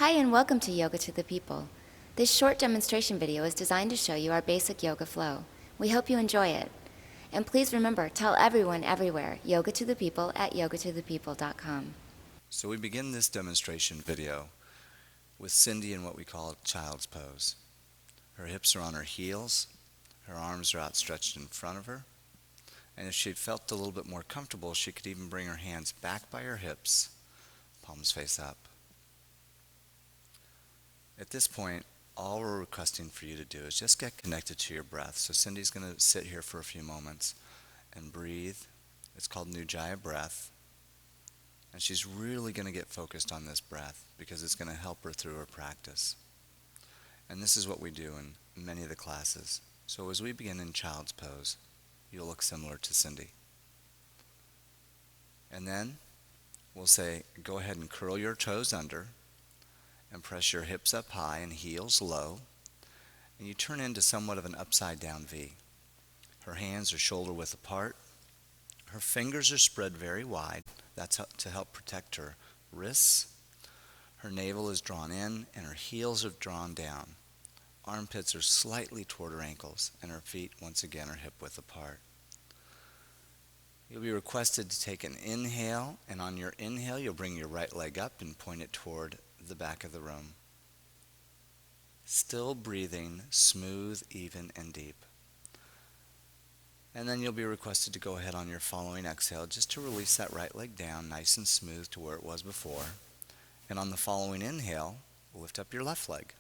Hi and welcome to Yoga to the People. This short demonstration video is designed to show you our basic yoga flow. We hope you enjoy it. And please remember, tell everyone everywhere, Yoga to the People at yogatothepeople.com. So we begin this demonstration video with Cindy in what we call child's pose. Her hips are on her heels, her arms are outstretched in front of her, and if she felt a little bit more comfortable, she could even bring her hands back by her hips, palms face up. At this point, all we're requesting for you to do is just get connected to your breath. So Cindy's going to sit here for a few moments and breathe. It's called Nujaya breath. And she's really going to get focused on this breath because it's going to help her through her practice. And this is what we do in many of the classes. So as we begin in child's pose, you'll look similar to Cindy. And then we'll say, go ahead and curl your toes under and press your hips up high and heels low. And you turn into somewhat of an upside down V. Her hands are shoulder width apart. Her fingers are spread very wide. That's to help protect her wrists. Her navel is drawn in and her heels are drawn down. Armpits are slightly toward her ankles and her feet once again are hip width apart. You'll be requested to take an inhale, and on your inhale you'll bring your right leg up and point it toward the back of the room. Still breathing smooth, even, and deep. And then you'll be requested to go ahead on your following exhale just to release that right leg down nice and smooth to where it was before. And on the following inhale, lift up your left leg.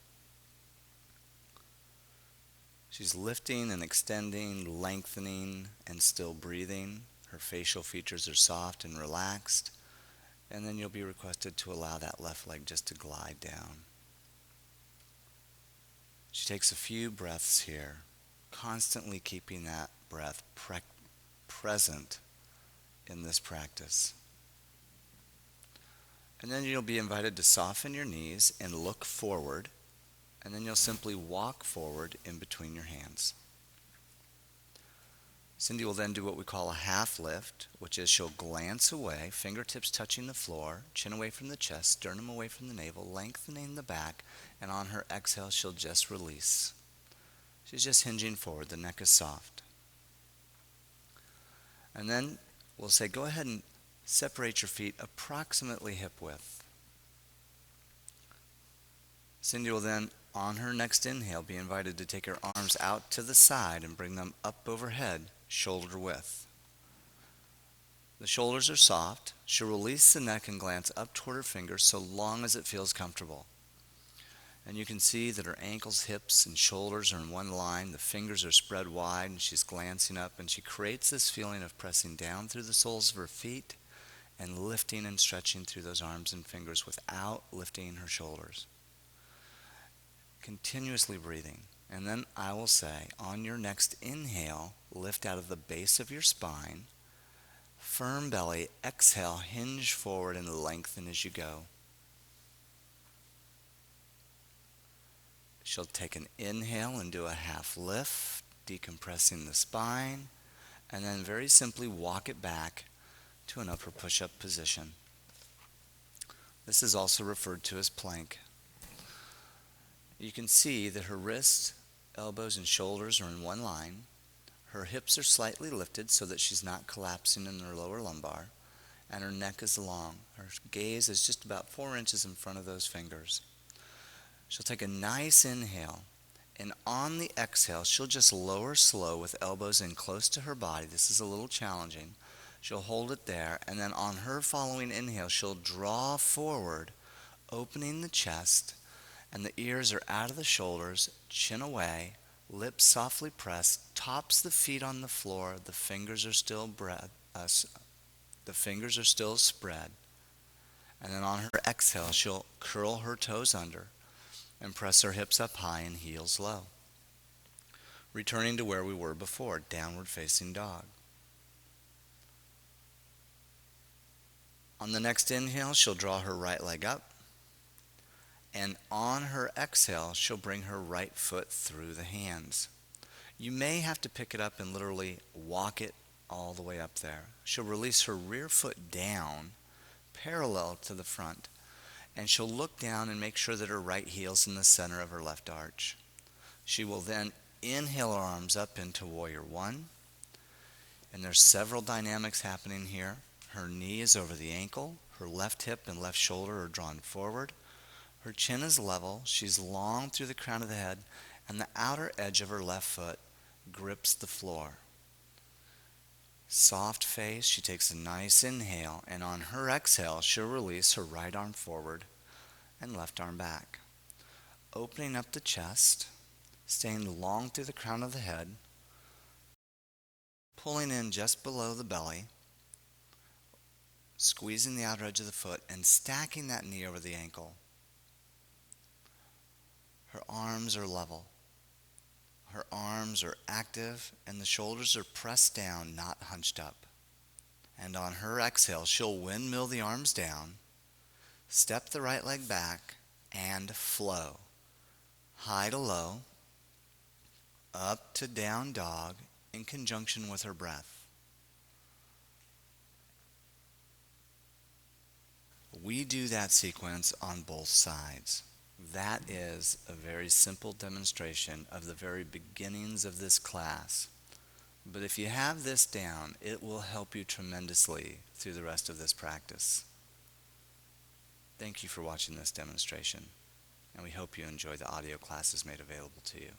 She's lifting and extending, lengthening, and still breathing. Her facial features are soft and relaxed. And then you'll be requested to allow that left leg just to glide down. She takes a few breaths here, constantly keeping that breath present in this practice. And then you'll be invited to soften your knees and look forward, and then you'll simply walk forward in between your hands. Cindy will then do what we call a half lift, which is she'll glance away, fingertips touching the floor, chin away from the chest, sternum away from the navel, lengthening the back, and on her exhale she'll just release. She's just hinging forward, the neck is soft. And then we'll say, go ahead and separate your feet approximately hip width. Cindy will then, on her next inhale, be invited to take her arms out to the side and bring them up overhead, shoulder width. The shoulders are soft. She'll release the neck and glance up toward her fingers so long as it feels comfortable. And you can see that her ankles, hips, and shoulders are in one line. The fingers are spread wide and she's glancing up, and she creates this feeling of pressing down through the soles of her feet and lifting and stretching through those arms and fingers without lifting her shoulders. Continuously breathing. And then I will say, on your next inhale, lift out of the base of your spine, firm belly, exhale, hinge forward and lengthen as you go. She'll take an inhale and do a half lift, decompressing the spine, and then very simply walk it back to an upper push-up position. This is also referred to as plank. You can see that her wrists, elbows, and shoulders are in one line. Her hips are slightly lifted so that she's not collapsing in her lower lumbar, and her neck is long. Her gaze is just about 4 inches in front of those fingers. She'll take a nice inhale, and on the exhale, she'll just lower slow with elbows in close to her body. This is a little challenging. She'll hold it there, and then on her following inhale, she'll draw forward, opening the chest, and the ears are out of the shoulders, chin away, lips softly pressed, tops the feet on the floor, the fingers are still spread. And then on her exhale, she'll curl her toes under and press her hips up high and heels low. Returning to where we were before, downward facing dog. On the next inhale, she'll draw her right leg up. And on her exhale, she'll bring her right foot through the hands. You may have to pick it up and literally walk it all the way up there. She'll release her rear foot down, parallel to the front. and she'll look down and make sure that her right heel's in the center of her left arch. She will then inhale her arms up into Warrior One, and there's several dynamics happening here. Her knee is over the ankle, her left hip and left shoulder are drawn forward, her chin is level, she's long through the crown of the head, and the outer edge of her left foot grips the floor. Soft face, she takes a nice inhale, and on her exhale, she'll release her right arm forward and left arm back. Opening up the chest, staying long through the crown of the head, pulling in just below the belly, squeezing the outer edge of the foot, and stacking that knee over the ankle. Her arms are level. Her arms are active, and the shoulders are pressed down, not hunched up. And on her exhale, she'll windmill the arms down, step the right leg back, and flow. High to low, up to down dog, in conjunction with her breath. We do that sequence on both sides. That is a very simple demonstration of the very beginnings of this class. But if you have this down, it will help you tremendously through the rest of this practice. Thank you for watching this demonstration, and we hope you enjoy the audio classes made available to you.